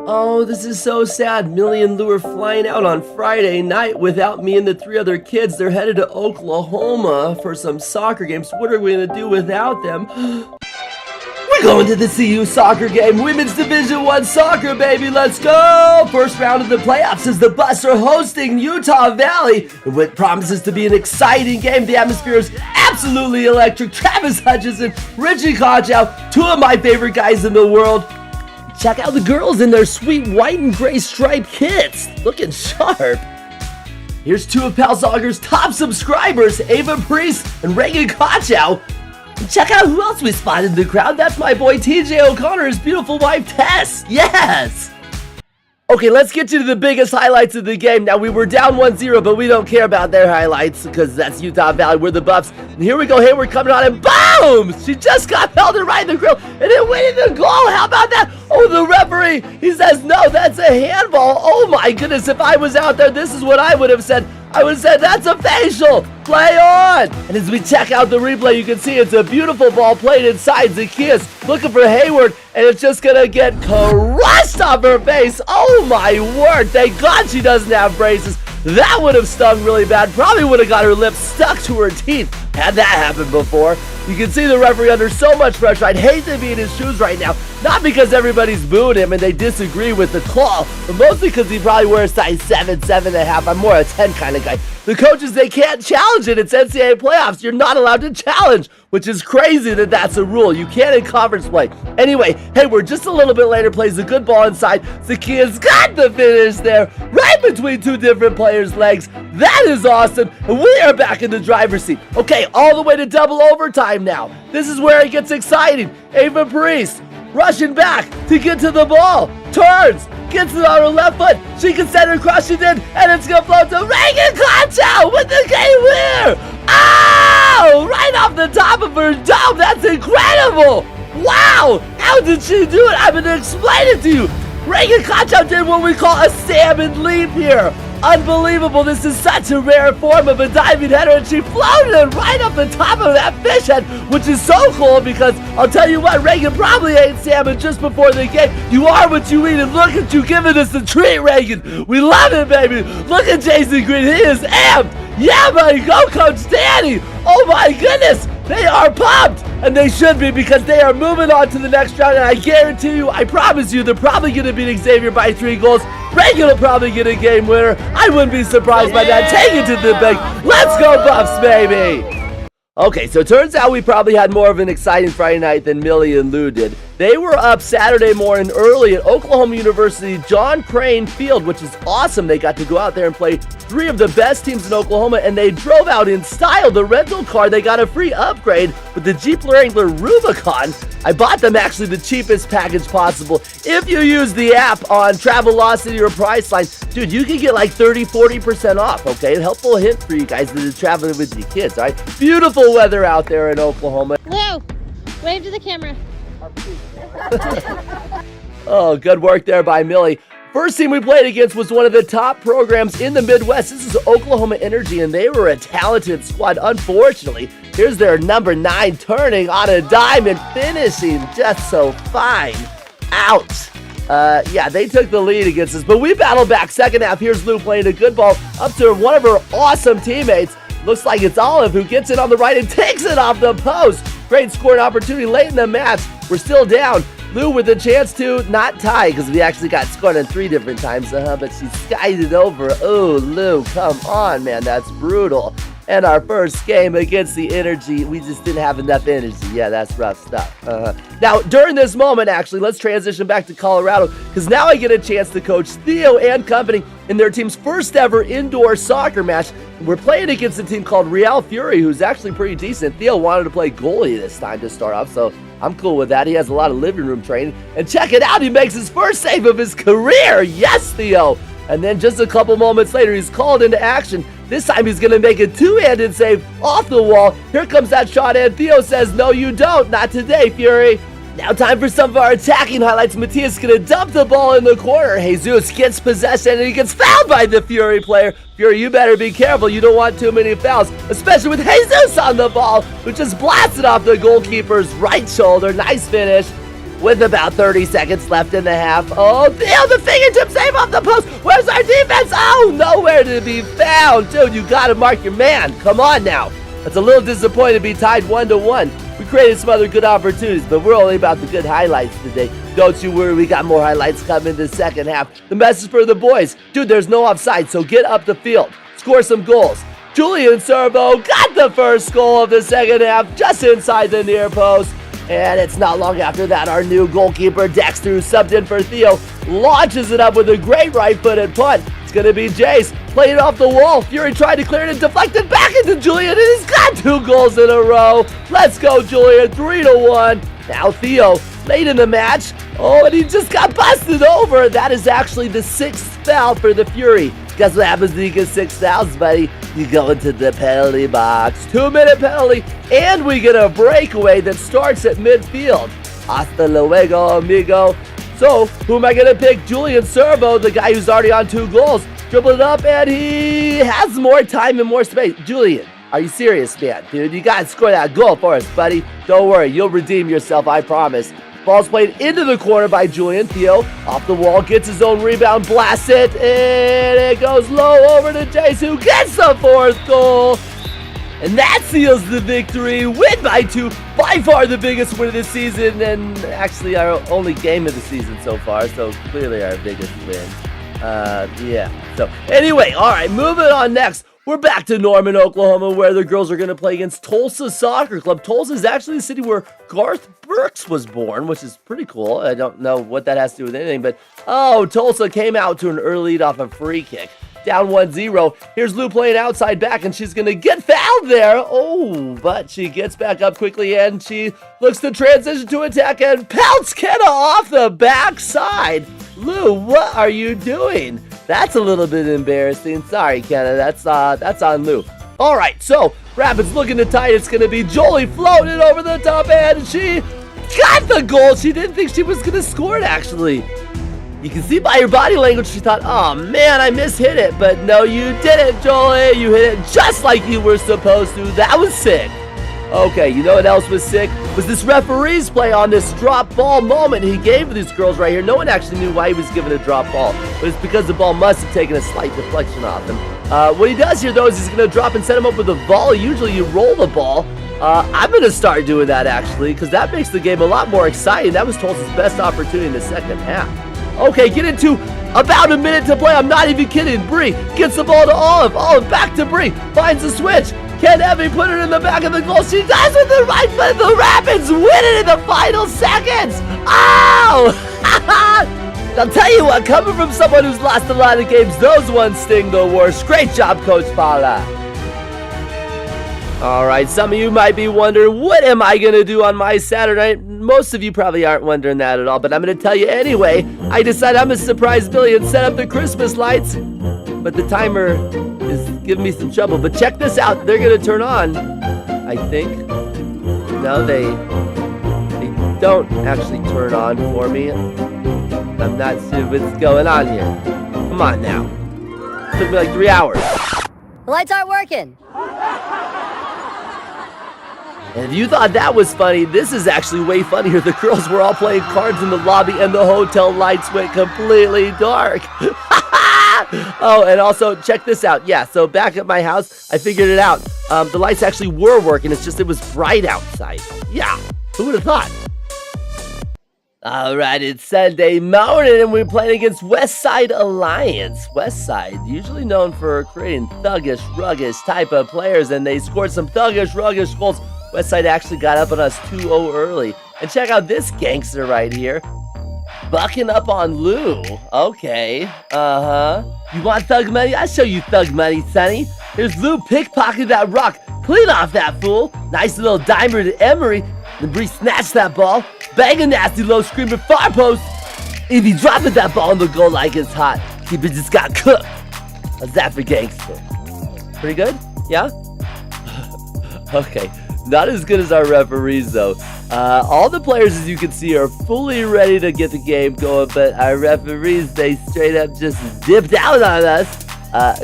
Oh, this is so sad. Millie and Lue are flying out on Friday night without me and the 3 other kids. They're headed to Oklahoma for some soccer games. What are we going to do without them? We're going to the CU soccer game. Women's Division 1 soccer, baby. Let's go. First round of the playoffs as the Buffs are hosting Utah Valley. What promises to be an exciting game. The atmosphere is absolutely electric. Travis Hutchinson, Ritchie Kotschau, 2 of my favorite guys in the world. Check out the girls in their sweet white and gray striped kits. Looking sharp. Here's 2 of Pal Soccer's top subscribers, Ava Priest and Reagan Kotschau. And check out who else we spotted in the crowd. That's my boy TJ O'Connor's beautiful wife, Tess. Yes! Okay, let's get to the biggest highlights of the game. Now, we were down 1-0, but we don't care about their highlights because that's Utah Valley. We're the Buffs. And here we go. Hayward coming on and boom! She just got pelted right in the grill and it went in the goal. How about that? Oh, the referee, he says, no, that's a handball. Oh my goodness, if I was out there, this is what I would have said. I would have said, that's a facial. Play on. And as we check out the replay, you can see it's a beautiful ball played inside. Zacchaeus looking for Hayward, and it's just going to get crushed off her face. Oh my word. Thank God she doesn't have braces. That would have stung really bad. Probably would have got her lips stuck to her teeth. Had that happen before. You can see the referee under so much pressure. I'd hate to be in his shoes right now. Not because everybody's booing him and they disagree with the call, but mostly because he probably wears size 7, 7.5. I'm more a 10 kind of guy. The coaches, they can't challenge it. It's NCAA playoffs. You're not allowed to challenge, which is crazy that that's a rule. You can't in conference play. Anyway, Hayward just a little bit later plays a good ball inside. Zacchaeus got the finish there, right between 2 different players' legs. That is awesome, and we are back in the driver's seat. Okay, all the way to double overtime now. This is where it gets exciting. Ava Priest rushing back to get to the ball. Turns, gets it on her left foot. She can send her across, she did, and it's going to float to Reagan Kotschau with the game winner. Oh, right off the top of her dome. That's incredible. Wow, how did she do it? I'm going to explain it to you. Reagan Kotschau did what we call a salmon leap here. Unbelievable. This is such a rare form of a diving header, and she floated it right up the top of that fish head, which is so cool because I'll tell you what, Reagan probably ate salmon just before the game. You are what you eat, and look at you giving us the treat, Reagan. We love it, baby. Look at Jason Green. He is amped. Yeah, buddy. Go, Coach Danny. Oh, my goodness. They are pumped, and they should be because they are moving on to the next round, and I guarantee you, I promise you, they're probably going to beat Xavier by 3 goals. Reagan will probably get a game winner. I wouldn't be surprised by that. Take it to the bank. Let's go Buffs, baby. Okay, so it turns out we probably had more of an exciting Friday night than Millie and Lue did. They were up Saturday morning early at Oklahoma University John Crane Field, which is awesome. They got to go out there and play 3 of the best teams in Oklahoma, and they drove out in style. The rental car, they got a free upgrade with the Jeep Wrangler Rubicon. I bought them actually the cheapest package possible. If you use the app on Travelocity or Priceline, dude, you can get like 30-40% off, okay? A helpful hint for you guys that are traveling with your kids, all right? Beautiful weather out there in Oklahoma. Lou, wave to the camera. Oh, good work there by Millie. First team we played against was one of the top programs in the Midwest. This is Oklahoma Energy, and they were a talented squad. Unfortunately, here's their number 9 turning on a dime and finishing just so fine. Ouch. Yeah, they took the lead against us, but we battled back. Second half, here's Lou playing a good ball up to one of her awesome teammates. Looks like it's Olive who gets it on the right and takes it off the post. Great scoring opportunity late in the match. We're still down. Lou with a chance to not tie because we actually got scored on 3 different times, but she skied it over. Oh, Lou, come on, man. That's brutal. And our first game against the Energy, we just didn't have enough energy. Yeah, that's rough stuff. Now, during this moment, actually, let's transition back to Colorado because now I get a chance to coach Theo and company in their team's first ever indoor soccer match. We're playing against a team called Real Fury, who's actually pretty decent. Theo wanted to play goalie this time to start off, so I'm cool with that. He has a lot of living room training. And check it out, he makes his first save of his career. Yes, Theo. And then just a couple moments later, he's called into action. This time he's going to make a 2-handed save off the wall. Here comes that shot, and Theo says, no, you don't. Not today, Fury. Now time for some of our attacking highlights. Matias going to dump the ball in the corner. Jesus gets possession, and he gets fouled by the Fury player. Fury, you better be careful. You don't want too many fouls, especially with Jesus on the ball, who just blasted off the goalkeeper's right shoulder. Nice finish. with about 30 seconds left in the half. Oh, Theo, the fingertip save off the post. Where's our defense? Oh, nowhere to be found. Dude, you got to mark your man. Come on now. That's a little disappointing to be tied 1-1. We created some other good opportunities, but we're only about the good highlights today. Don't you worry, we got more highlights coming in the second half. The message for the boys. Dude, there's no offside, so get up the field. Score some goals. Julian Servo got the first goal of the second half just inside the near post. And it's not long after that, our new goalkeeper, Dexter, who subbed in for Theo, launches it up with a great right-footed punt. It's going to be Jace. Played it off the wall. Fury tried to clear it and deflected back into Julian, and he's got 2 goals in a row. Let's go, Julian. 3-1. Now Theo, late in the match. Oh, and he just got busted over. That is actually the 6th foul for the Fury. Guess what happens when you get 6 fouls, buddy? You go into the penalty box. 2-minute penalty, and we get a breakaway that starts at midfield. Hasta luego, amigo. So, who am I going to pick? Julian Servo, the guy who's already on 2 goals. Dribble it up, and he has more time and more space. Julian, are you serious, man? Dude, you got to score that goal for us, buddy. Don't worry, you'll redeem yourself, I promise. Ball's played into the corner by Julian. Theo off the wall, gets his own rebound, blasts it, and it goes low over to Jace, who gets the 4th goal. And that seals the victory. Win by 2. By far the biggest win of the season, and actually our only game of the season so far, so clearly our biggest win. Yeah. So anyway, all right, moving on next. We're back to Norman, Oklahoma, where the girls are going to play against Tulsa Soccer Club. Tulsa is actually the city where Garth Brooks was born, which is pretty cool. I don't know what that has to do with anything, but Tulsa came out to an early lead off a free kick. Down 1-0. Here's Lue playing outside back, and she's going to get fouled there. Oh, but she gets back up quickly, and she looks to transition to attack, and pelts Kenna off the backside. Lue, what are you doing? That's a little bit embarrassing. Sorry, Kenna. That's on Lue. All right, so Rapids looking to tie. It's going to be Jolie floating over the top, and she got the goal. She didn't think she was going to score it, actually. You can see by her body language, she thought, oh man, I mishit it. But no, you didn't, Jolie. You hit it just like you were supposed to. That was sick. Okay, you know what else was sick? Was this referee's play on this drop ball moment he gave to these girls right here. No one actually knew why he was giving a drop ball, but it's because the ball must have taken a slight deflection off him. What he does here, though, is he's going to drop and set him up with a volley. Usually you roll the ball. I'm going to start doing that, actually, because that makes the game a lot more exciting. That was Tulsa's best opportunity in the second half. Okay, get into about a minute to play. I'm not even kidding. Bree gets the ball to Olive. Olive back to Bree. Finds the switch. Can Evie put it in the back of the goal? She does with the right foot. The Rapids win it in the final seconds. Oh! I'll tell you what, coming from someone who's lost a lot of games, those ones sting the worst. Great job, Coach Paula. All right, some of you might be wondering, what am I going to do on my Saturday night? Most of you probably aren't wondering that at all, but I'm going to tell you anyway. I decided I'm going to surprise Billy and set up the Christmas lights, but the timer is giving me some trouble. But check this out. They're going to turn on, I think. No, they don't actually turn on for me. I'm not sure what's going on here. Come on now. It took me like 3 hours. The lights aren't working. And if you thought that was funny, this is actually way funnier. The girls were all playing cards in the lobby and the hotel lights went completely dark. Oh, and also check this out. Yeah, so back at my house, I figured it out. The lights actually were working. It's just it was bright outside. Yeah, who would have thought? All right, it's Sunday morning and we're playing against Westside Alliance. Westside, usually known for creating thuggish, ruggish type of players, and they scored some thuggish, ruggish goals. Westside actually got up on us 2-0 early. And check out this gangster right here. Bucking up on Lue. Okay, You want thug money? I'll show you thug money, sonny. Here's Lue pickpocketing that rock. Clean off that fool. Nice little dimer to Emery. Then Bree snatched that ball. Bang a nasty low screamer far post. If he dropping that ball in the goal like it's hot, he just got cooked. How's that for gangster? Pretty good? Yeah? Okay. Not as good as our referees, though. All the players, as you can see, are fully ready to get the game going, but our referees, they straight up just dipped out on us,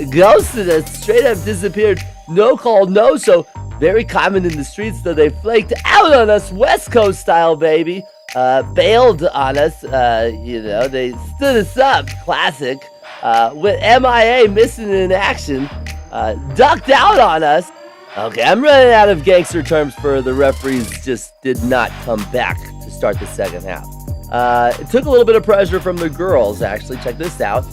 ghosted us, straight up disappeared. No call, no show. Very common in the streets, though. They flaked out on us, West Coast style, baby. bailed on us. They stood us up. Classic. With MIA missing in action. Ducked out on us. Okay, I'm running out of gangster terms for the referees just did not come back to start the second half. It took a little bit of pressure from the girls, actually. Check this out.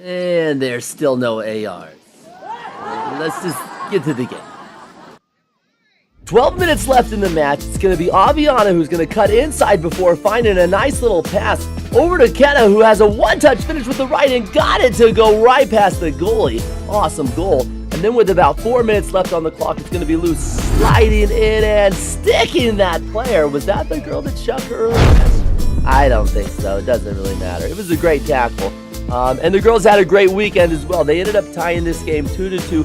And there's still no ARs. Let's just get to the game. 12 minutes left in the match. It's going to be Eliana who's going to cut inside before finding a nice little pass over to Kenna, who has a one-touch finish with the right and got it to go right past the goalie. Awesome goal. And then with about 4 minutes left on the clock, it's going to be Lue sliding in and sticking that player. Was that the girl that shoved her earlier? I don't think so. It doesn't really matter. It was a great tackle. And the girls had a great weekend as well. They ended up tying this game 2-2,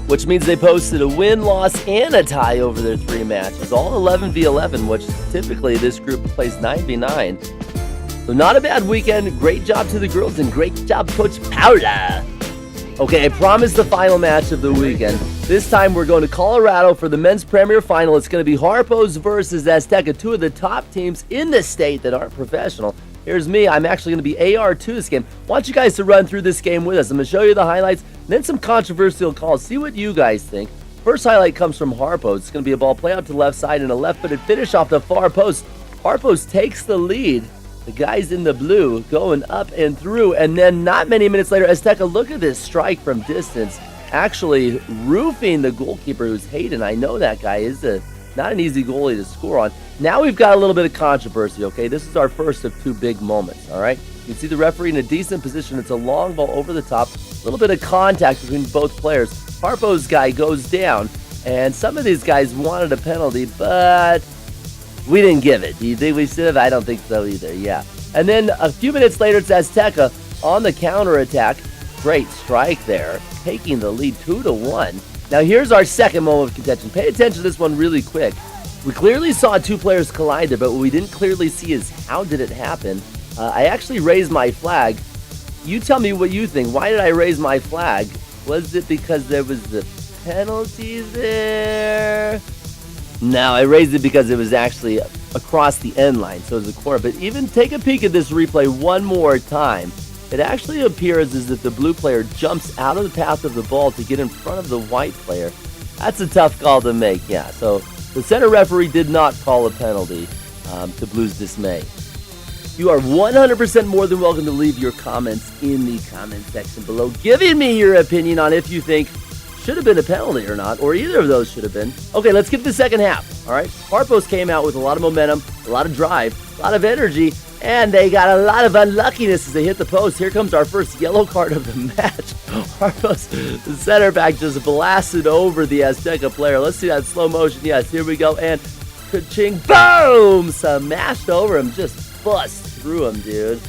which means they posted a win, loss, and a tie over their 3 matches, all 11v11, which typically this group plays 9v9. So not a bad weekend. Great job to the girls, and great job, Coach Paula. Okay, I promised the final match of the weekend. This time we're going to Colorado for the men's premier final. It's going to be Harpos versus Azteca, 2 of the top teams in the state that aren't professional. Here's me. I'm actually going to be AR2 this game. I want you guys to run through this game with us. I'm going to show you the highlights, then some controversial calls. See what you guys think. First highlight comes from Harpos. It's going to be a ball play out to the left side and a left-footed finish off the far post. Harpos takes the lead. The guys in the blue going up and through, and then not many minutes later, Azteca, look at this strike from distance, actually roofing the goalkeeper, who's Hayden. I know that guy is not an easy goalie to score on. Now we've got a little bit of controversy, okay? This is our first of 2 big moments, all right? You can see the referee in a decent position. It's a long ball over the top. A little bit of contact between both players. Harpo's guy goes down, and some of these guys wanted a penalty, but we didn't give it. Do you think we should have? I don't think so either, yeah. And then a few minutes later, it's Azteca on the counterattack. Great strike there, taking the lead 2-1. Now here's our second moment of contention. Pay attention to this one really quick. We clearly saw 2 players collide there, but what we didn't clearly see is how did it happen. I actually raised my flag. You tell me what you think. Why did I raise my flag? Was it because there was the penalty there? No, I raised it because it was actually across the end line, so it was a corner. But even take a peek at this replay one more time. It actually appears as if the blue player jumps out of the path of the ball to get in front of the white player. That's a tough call to make, yeah. So the center referee did not call a penalty, to Blue's dismay. You are 100% more than welcome to leave your comments in the comment section below, giving me your opinion on if you think should have been a penalty or not, or either of those should have been. Okay, let's get to the second half, all right? Harpos came out with a lot of momentum, a lot of drive, a lot of energy, and they got a lot of unluckiness as they hit the post. Here comes our first yellow card of the match. Harpos, the center back, just blasted over the Azteca player. Let's see that slow motion. Yes, here we go, and ka-ching, boom! Smashed over him, just bust through him, dude.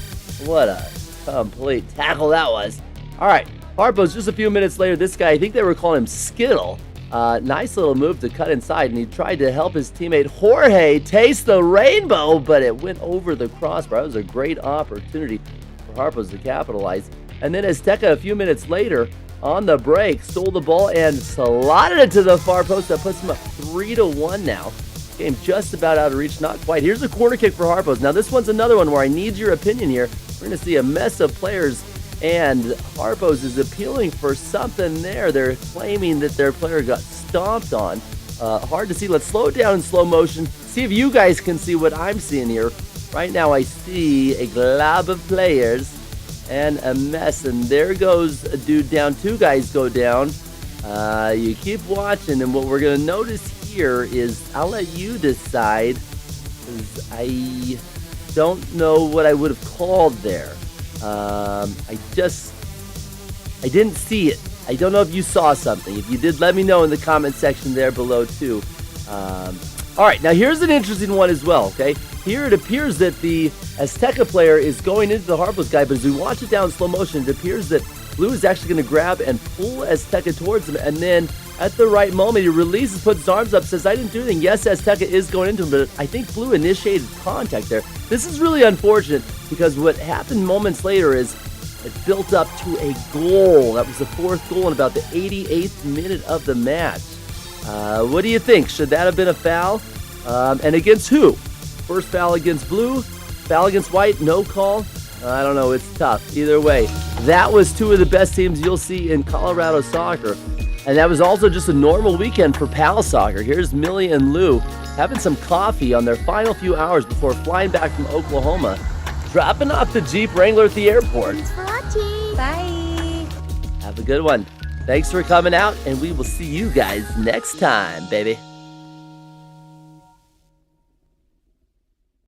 What a complete tackle that was. All right, Harpos, just a few minutes later, this guy, I think they were calling him Skittle. Nice little move to cut inside, and he tried to help his teammate Jorge taste the rainbow, but it went over the crossbar. That was a great opportunity for Harpos to capitalize. And then Azteca, a few minutes later, on the break, stole the ball and slotted it to the far post. That puts him up 3-1 now. Game just about out of reach, not quite. Here's a corner kick for Harpos. Now this one's another one where I need your opinion here. We're going to see a mess of players, and Harpos is appealing for something there. They're claiming that their player got stomped on. Hard to see. Let's slow it down in slow motion. See if you guys can see what I'm seeing here. Right now I see a glob of players and a mess, and there goes a dude down. 2 guys go down. You keep watching, and what we're going to notice here is, I'll let you decide, because I don't know what I would have called there. I didn't see it. I don't know if you saw something. If you did, let me know in the comment section there below too. All right, now here's an interesting one as well, okay? Here it appears that the Azteca player is going into the Harpos guy, but as we watch it down in slow motion, it appears that Lue is actually going to grab and pull Azteca towards him, and then at the right moment, he releases, puts his arms up, says, I didn't do anything. Yes, Azteca is going into him, but I think Lue initiated contact there. This is really unfortunate because what happened moments later is it built up to a goal. That was the fourth goal in about the 88th minute of the match. What do you think? Should that have been a foul? And against who? First foul against blue, foul against white, no call. I don't know, it's tough. Either way, that was two of the best teams you'll see in Colorado soccer. And that was also just a normal weekend for PAL soccer. Here's Millie and Lue having some coffee on their final few hours before flying back from Oklahoma, dropping off the Jeep Wrangler at the airport. Thanks for watching. Bye. Have a good one. Thanks for coming out, and we will see you guys next time, baby.